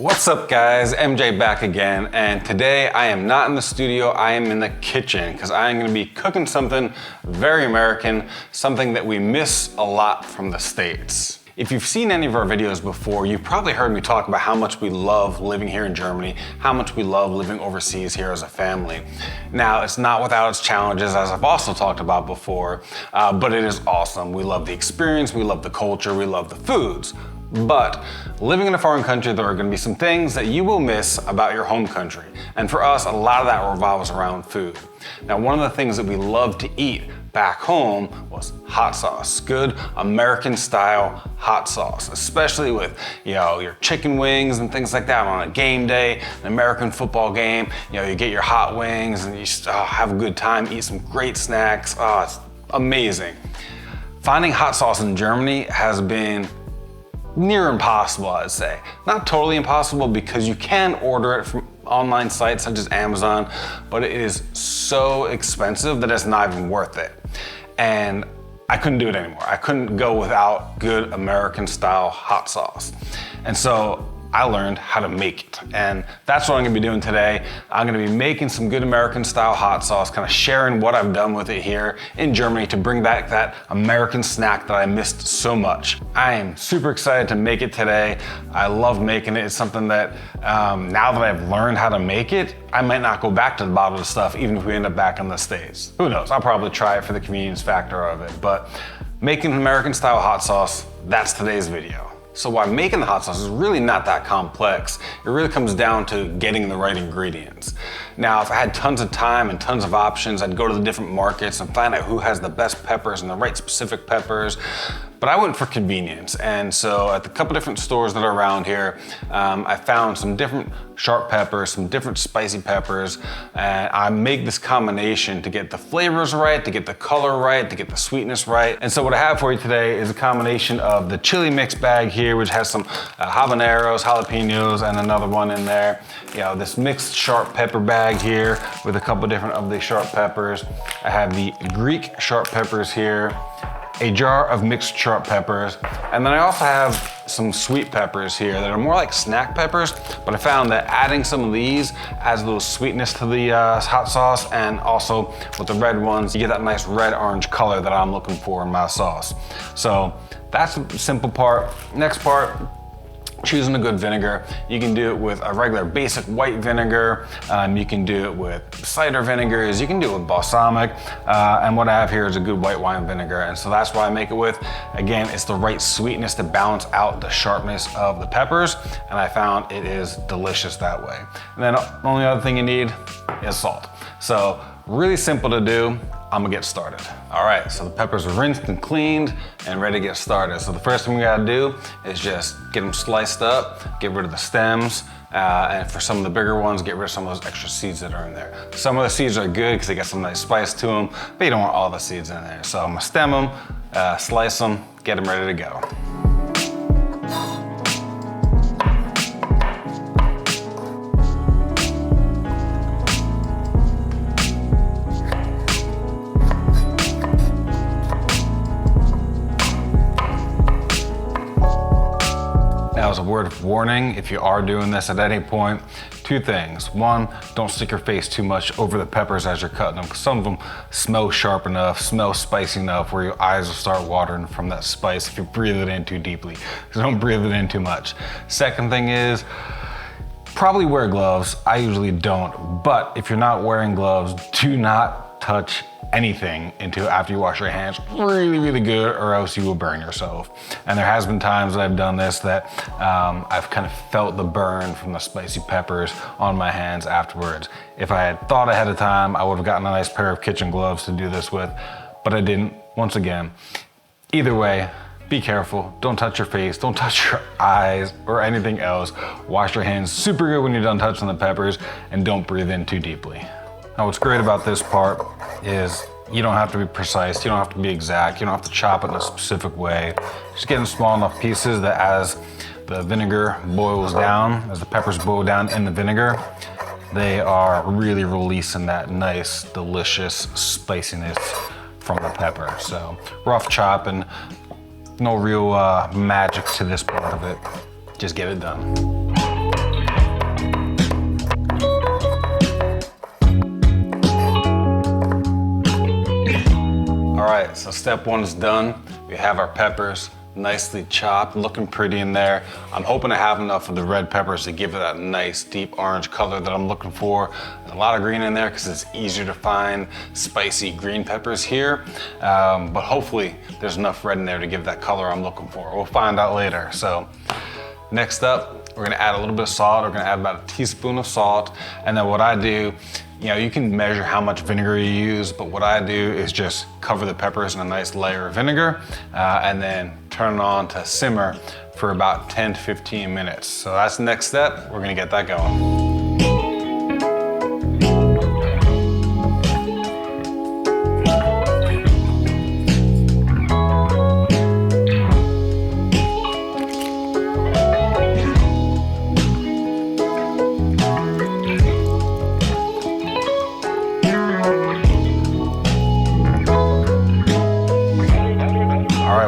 What's up guys, MJ back again, and today I am not in the studio, I am in the kitchen because I am going to be cooking something very American, something that we miss a lot from the States. If you've seen any of our videos before, you've probably heard me talk about how much we love living here in Germany, how much we love living overseas here as a family. Now, it's not without its challenges, as I've also talked about before, but it is awesome. We love the experience, we love the culture, we love the foods. But living in a foreign country, there are going to be some things that you will miss about your home country. And for us, a lot of that revolves around food. Now, one of the things that we love to eat back home was hot sauce. Good American style hot sauce, especially with, your chicken wings and things like that on a game day, an American football game. You get your hot wings and you just have a good time, eat some great snacks. Oh, it's amazing. Finding hot sauce in Germany has been near impossible, I'd say. Not totally impossible because you can order it from online sites such as Amazon, but it is so expensive that it's not even worth it. And I couldn't do it anymore. I couldn't go without good American style hot sauce. And so I learned how to make it. And that's what I'm gonna be doing today. I'm gonna be making some good American style hot sauce, kind of sharing what I've done with it here in Germany to bring back that American snack that I missed so much. I am super excited to make it today. I love making it. It's something that now that I've learned how to make it, I might not go back to the bottled stuff even if we end up back in the States. Who knows? I'll probably try it for the convenience factor of it. But making American style hot sauce, that's today's video. So while making the hot sauce is really not that complex, it really comes down to getting the right ingredients. Now, if I had tons of time and tons of options, I'd go to the different markets and find out who has the best peppers and the right specific peppers. But I went for convenience. And so at a couple different stores that are around here, I found some different sharp peppers, some different spicy peppers. And I make this combination to get the flavors right, to get the color right, to get the sweetness right. And so what I have for you today is a combination of the chili mix bag here, which has some habaneros, jalapenos, and another one in there. This mixed sharp pepper bag here with a couple different of the sharp peppers. I have the Greek sharp peppers here, a jar of mixed sharp peppers, and then I also have some sweet peppers here that are more like snack peppers, but I found that adding some of these adds a little sweetness to the hot sauce, and also with the red ones, you get that nice red-orange color that I'm looking for in my sauce. So that's the simple part. Next part, choosing a good vinegar. You can do it with a regular basic white vinegar. You can do it with cider vinegars. You can do it with balsamic. And what I have here is a good white wine vinegar. And so that's what I make it with. Again, it's the right sweetness to balance out the sharpness of the peppers. And I found it is delicious that way. And then the only other thing you need is salt. So really simple to do. I'm gonna get started. All right, so the peppers are rinsed and cleaned and ready to get started. So the first thing we gotta do is just get them sliced up, get rid of the stems, and for some of the bigger ones, get rid of some of those extra seeds that are in there. Some of the seeds are good because they got some nice spice to them, but you don't want all the seeds in there. So I'm gonna stem them, slice them, get them ready to go. Now, as a word of warning, if you are doing this at any point, two things. One, don't stick your face too much over the peppers as you're cutting them, because some of them smell sharp enough, smell spicy enough where your eyes will start watering from that spice if you breathe it in too deeply. So don't breathe it in too much. Second thing is, probably wear gloves. I usually don't, but if you're not wearing gloves, do not touch anything until after you wash your hands really good, or else you will burn yourself. And there has been times that I've done this that I've kind of felt the burn from the spicy peppers on my hands afterwards. If I had thought ahead of time, I would have gotten a nice pair of kitchen gloves to do this with, but I didn't. Once again, either way, be careful. Don't touch your face, don't touch your eyes or anything else. Wash your hands super good when you're done touching the peppers, and don't breathe in too deeply. Now, what's great about this part is you don't have to be precise, you don't have to be exact, you don't have to chop it in a specific way. Just get in small enough pieces that as the vinegar boils down, as the peppers boil down in the vinegar, they are really releasing that nice, delicious spiciness from the pepper. So rough chopping, no real magic to this part of it. Just get it done. right, so step one is done. We have our peppers nicely chopped, looking pretty in there. I'm hoping to have enough of the red peppers to give it that nice deep orange color that I'm looking for. There's a lot of green in there because it's easier to find spicy green peppers here. But hopefully there's enough red in there to give that color I'm looking for. We'll find out later. So next up, we're gonna add a little bit of salt. We're gonna add about a teaspoon of salt. And then what I do, you can measure how much vinegar you use, but what I do is just cover the peppers in a nice layer of vinegar and then turn it on to simmer for about 10 to 15 minutes. So that's the next step. We're gonna get that going.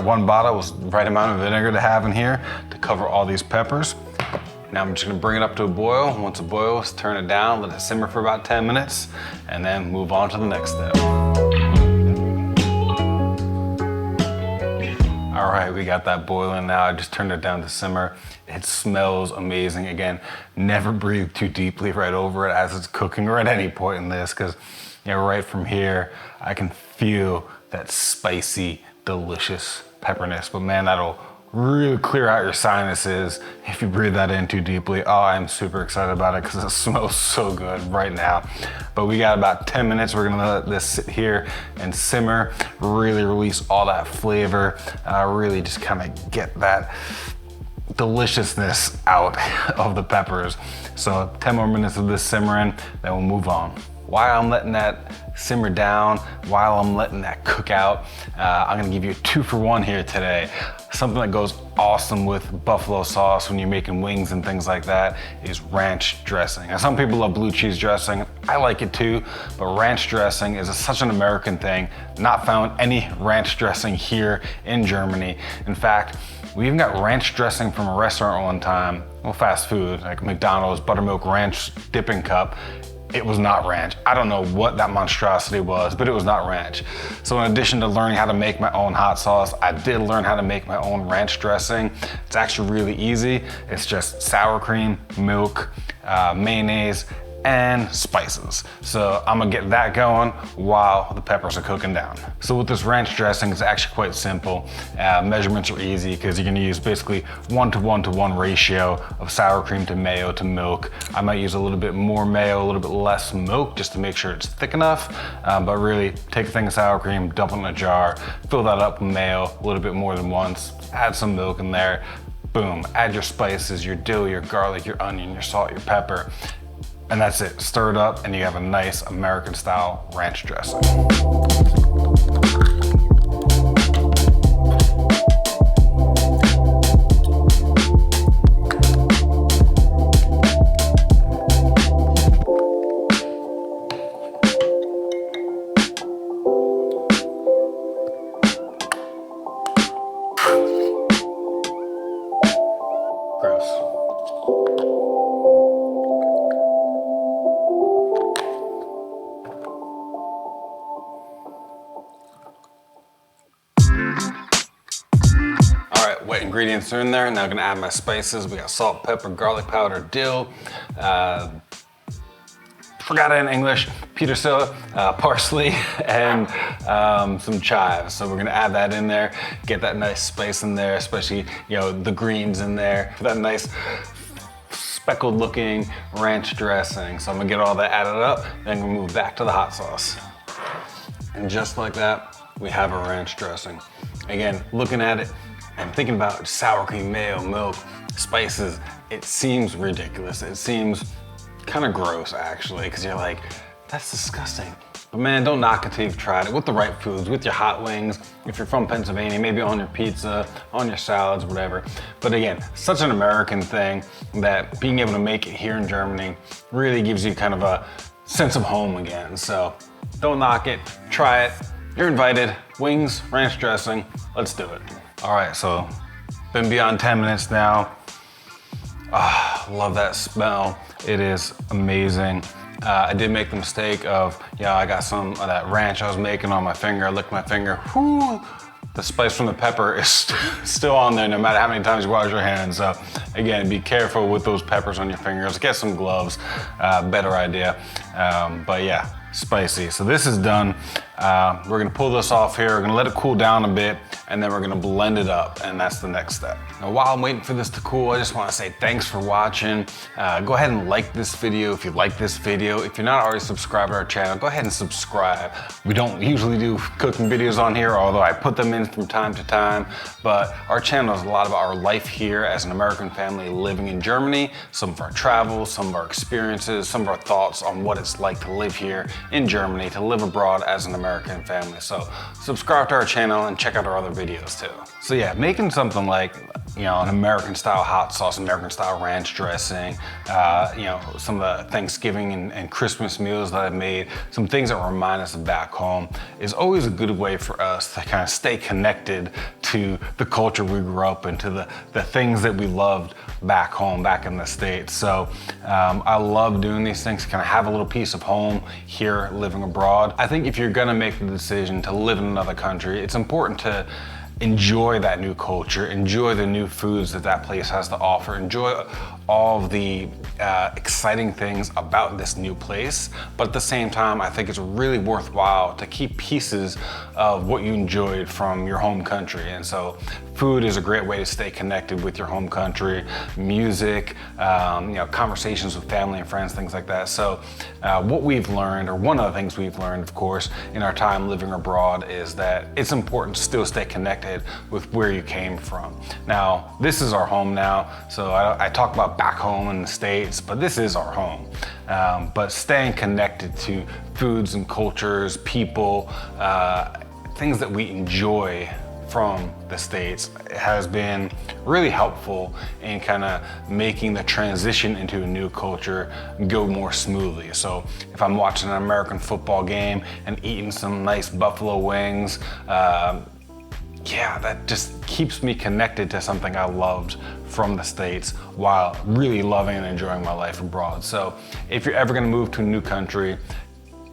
One bottle was the right amount of vinegar to have in here to cover all these peppers. Now I'm just gonna bring it up to a boil. Once it boils, turn it down, let it simmer for about 10 minutes, and then move on to the next step. All right, we got that boiling now. I just turned it down to simmer. It smells amazing. Again, never breathe too deeply right over it as it's cooking or at any point in this, because right from here, I can feel that spicy, delicious pepperness, but man, that'll really clear out your sinuses if you breathe that in too deeply. Oh, I'm super excited about it because it smells so good right now. But we got about 10 minutes. We're gonna let this sit here and simmer, really release all that flavor, really just kind of get that deliciousness out of the peppers. So 10 more minutes of this simmering, then we'll move on. While I'm letting that simmer down, while I'm letting that cook out, I'm gonna give you a 2-for-1 here today. Something that goes awesome with buffalo sauce when you're making wings and things like that is ranch dressing. Now, some people love blue cheese dressing. I like it too, but ranch dressing is such an American thing. Not found any ranch dressing here in Germany. In fact, we even got ranch dressing from a restaurant one time, well, fast food, like McDonald's buttermilk ranch dipping cup. It was not ranch. I don't know what that monstrosity was, but it was not ranch. So in addition to learning how to make my own hot sauce, I did learn how to make my own ranch dressing. It's actually really easy. It's just sour cream, milk, mayonnaise, and spices. So I'm gonna get that going while the peppers are cooking down. So with this ranch dressing, it's actually quite simple. Measurements are easy because you're gonna use basically 1-to-1-to-1 ratio of sour cream to mayo to milk. I might use a little bit more mayo, a little bit less milk just to make sure it's thick enough. But really take a thing of sour cream, dump it in a jar, fill that up with mayo a little bit more than once, add some milk in there, boom, add your spices, your dill, your garlic, your onion, your salt, your pepper. And that's it, stir it up and you have a nice American style ranch dressing. Wet ingredients are in there. Now I'm gonna add my spices. We got salt, pepper, garlic powder, dill, forgot it in English, petersilie, parsley, and some chives. So we're gonna add that in there, get that nice spice in there, especially the greens in there, that nice speckled looking ranch dressing. So I'm gonna get all that added up, then we'll move back to the hot sauce. And just like that, we have a ranch dressing. Again, looking at it, and thinking about sour cream, mayo, milk, spices, it seems ridiculous. It seems kind of gross actually, because you're like, that's disgusting. But man, don't knock it till you've tried it with the right foods, with your hot wings. If you're from Pennsylvania, maybe on your pizza, on your salads, whatever. But again, such an American thing that being able to make it here in Germany really gives you kind of a sense of home again. So don't knock it, try it. You're invited. Wings, ranch dressing, let's do it. All right, so been beyond 10 minutes now. Love that smell. It is amazing. I did make the mistake of, I got some of that ranch I was making on my finger. I licked my finger. Whoo! The spice from the pepper is still on there no matter how many times you wash your hands. So again, be careful with those peppers on your fingers. Get some gloves, better idea. But yeah, spicy. So this is done. We're gonna pull this off here. We're gonna let it cool down a bit, and then we're gonna blend it up, and that's the next step. Now, while I'm waiting for this to cool, I just wanna say thanks for watching. Go ahead and like this video if you like this video. If you're not already subscribed to our channel, go ahead and subscribe. We don't usually do cooking videos on here, although I put them in from time to time, but our channel is a lot about our life here as an American family living in Germany, some of our travels, some of our experiences, some of our thoughts on what it's like to live here in Germany, to live abroad as an American family. So subscribe to our channel and check out our other videos too. So yeah, making something like, an American style hot sauce, American style ranch dressing, some of the Thanksgiving and Christmas meals that I've made, some things that remind us of back home, is always a good way for us to kind of stay connected to the culture we grew up in, to the things that we loved back home, back in the States. So I love doing these things, kind of have a little piece of home here living abroad. I think if you're gonna make the decision to live in another country, it's important to enjoy that new culture, enjoy the new foods that place has to offer, enjoy all of the exciting things about this new place. But at the same time, I think it's really worthwhile to keep pieces of what you enjoyed from your home country. And so food is a great way to stay connected with your home country, music, conversations with family and friends, things like that. So what we've learned, or one of the things we've learned, of course, in our time living abroad, is that it's important to still stay connected with where you came from. Now, this is our home now, so I talk about back home in the States, but this is our home. But staying connected to foods and cultures, people, things that we enjoy from the States has been really helpful in kind of making the transition into a new culture go more smoothly. So if I'm watching an American football game and eating some nice buffalo wings, that just keeps me connected to something I loved from the States while really loving and enjoying my life abroad. So if you're ever gonna move to a new country,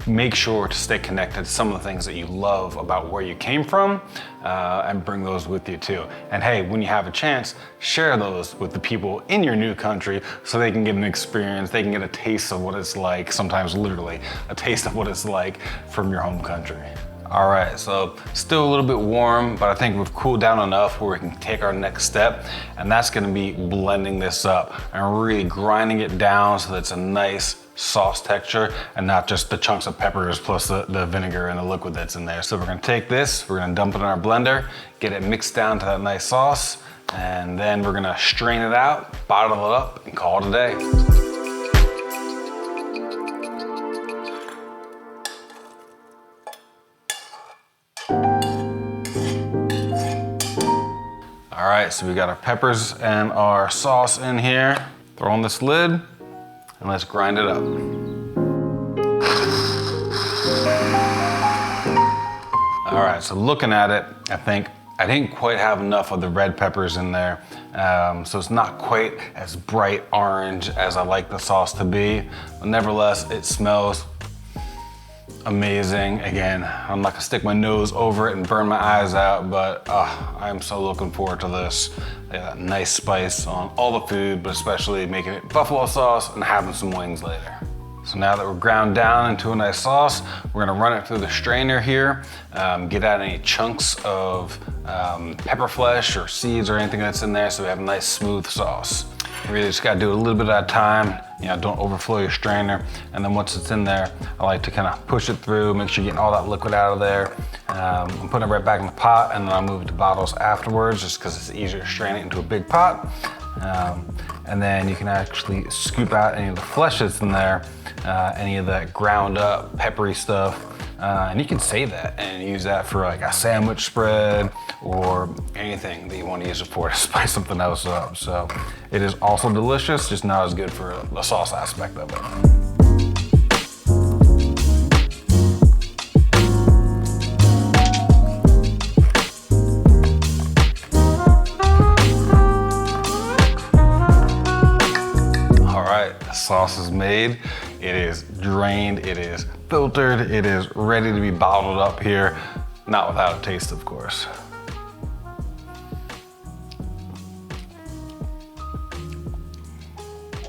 make sure to stay connected to some of the things that you love about where you came from, and bring those with you too. And hey, when you have a chance, share those with the people in your new country so they can get an experience, they can get a taste of what it's like, sometimes literally a taste of what it's like from your home country. All right, so still a little bit warm, but I think we've cooled down enough where we can take our next step, and that's gonna be blending this up and really grinding it down so that it's a nice sauce texture and not just the chunks of peppers plus the vinegar and the liquid that's in there. So we're gonna take this, we're gonna dump it in our blender, get it mixed down to that nice sauce, and then we're gonna strain it out, bottle it up, and call it a day. All right, so we got our peppers and our sauce in here. Throw on this lid and let's grind it up. All right, so looking at it, I think I didn't quite have enough of the red peppers in there. So it's not quite as bright orange as I like the sauce to be. But nevertheless, it smells amazing. Again, I'm not gonna stick my nose over it and burn my eyes out, but I'm so looking forward to this. Nice spice on all the food, but especially making it buffalo sauce and having some wings later. So now that we're ground down into a nice sauce, we're gonna run it through the strainer here, get out any chunks of pepper flesh or seeds or anything that's in there so we have a nice smooth sauce. You really just gotta do it a little bit at a time. Don't overflow your strainer. And then once it's in there, I like to kind of push it through, make sure you're getting all that liquid out of there. I'm putting it right back in the pot, and then I'll move it to bottles afterwards just because it's easier to strain it into a big pot. And then you can actually scoop out any of the flesh that's in there, any of that ground up peppery stuff. And you can save that and use that for like a sandwich spread or anything that you want to use it for to spice something else up. So it is also delicious, just not as good for the sauce aspect of it. right, the sauce is made. It is drained, it is filtered, it is ready to be bottled up here. Not without a taste, of course.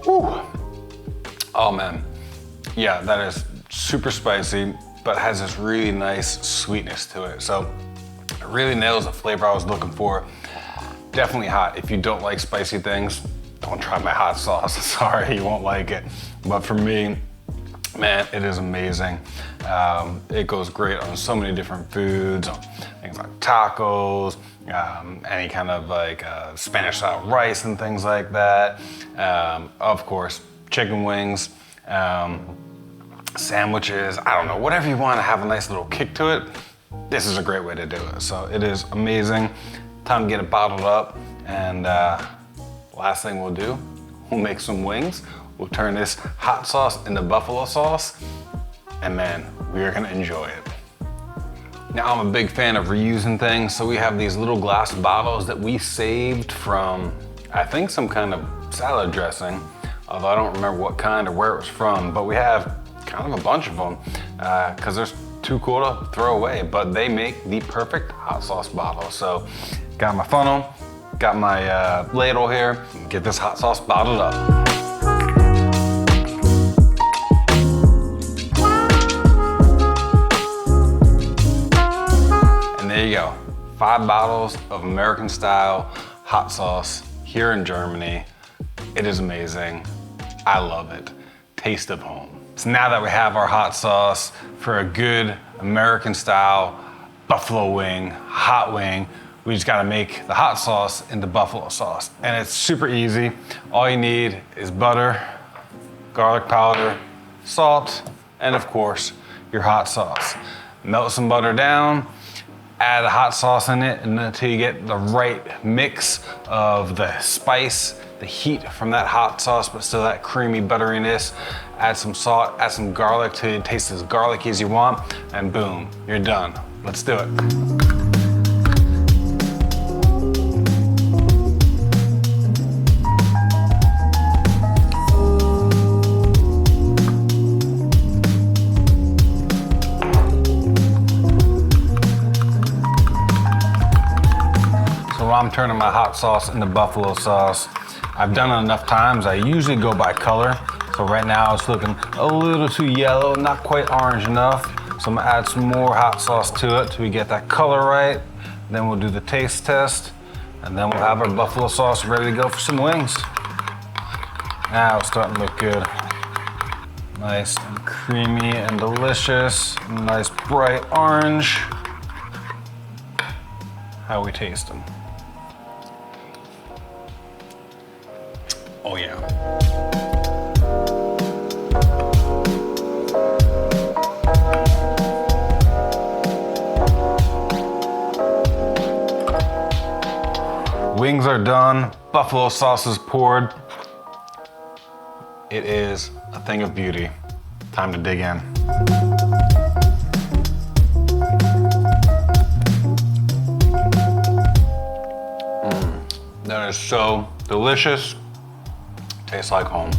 Woo. Oh man, yeah, that is super spicy, but has this really nice sweetness to it. So it really nails the flavor I was looking for. Definitely hot. If you don't like spicy things, don't try my hot sauce. Sorry, you won't like it. But for me, man, it is amazing. It goes great on so many different foods, things like tacos, any kind of like Spanish style rice and things like that. Of course, chicken wings, sandwiches, I don't know, whatever you want to have a nice little kick to it, this is a great way to do it. So it is amazing. Time to get it bottled up, and last thing we'll do, we'll make some wings. We'll turn this hot sauce into buffalo sauce, and man, we are gonna enjoy it. Now, I'm a big fan of reusing things, so we have these little glass bottles that we saved from, I think, some kind of salad dressing, although I don't remember what kind or where it was from, but we have kind of a bunch of them, because they're too cool to throw away, but they make the perfect hot sauce bottle. So, got my funnel, got my ladle here, get this hot sauce bottled up. And there you go, 5 bottles of American style hot sauce here in Germany. It is amazing, I love it. Taste of home. So now that we have our hot sauce for a good American style buffalo wing, hot wing, we just gotta make the hot sauce into buffalo sauce. And it's super easy. All you need is butter, garlic powder, salt, and of course, your hot sauce. Melt some butter down, add the hot sauce in it until you get the right mix of the spice, the heat from that hot sauce, but still that creamy butteriness. Add some salt, add some garlic till it tastes as garlicky as you want, and boom, you're done. Let's do it. So while I'm turning my hot sauce into buffalo sauce, I've done it enough times, I usually go by color. So right now it's looking a little too yellow, not quite orange enough. So I'm gonna add some more hot sauce to it till we get that color right. Then we'll do the taste test, and then we'll have our buffalo sauce ready to go for some wings. Now it's starting to look good. Nice and creamy and delicious. Nice bright orange. How we taste them. Oh yeah. Wings are done, buffalo sauce is poured. It is a thing of beauty. Time to dig in. That is so delicious. Tastes like home.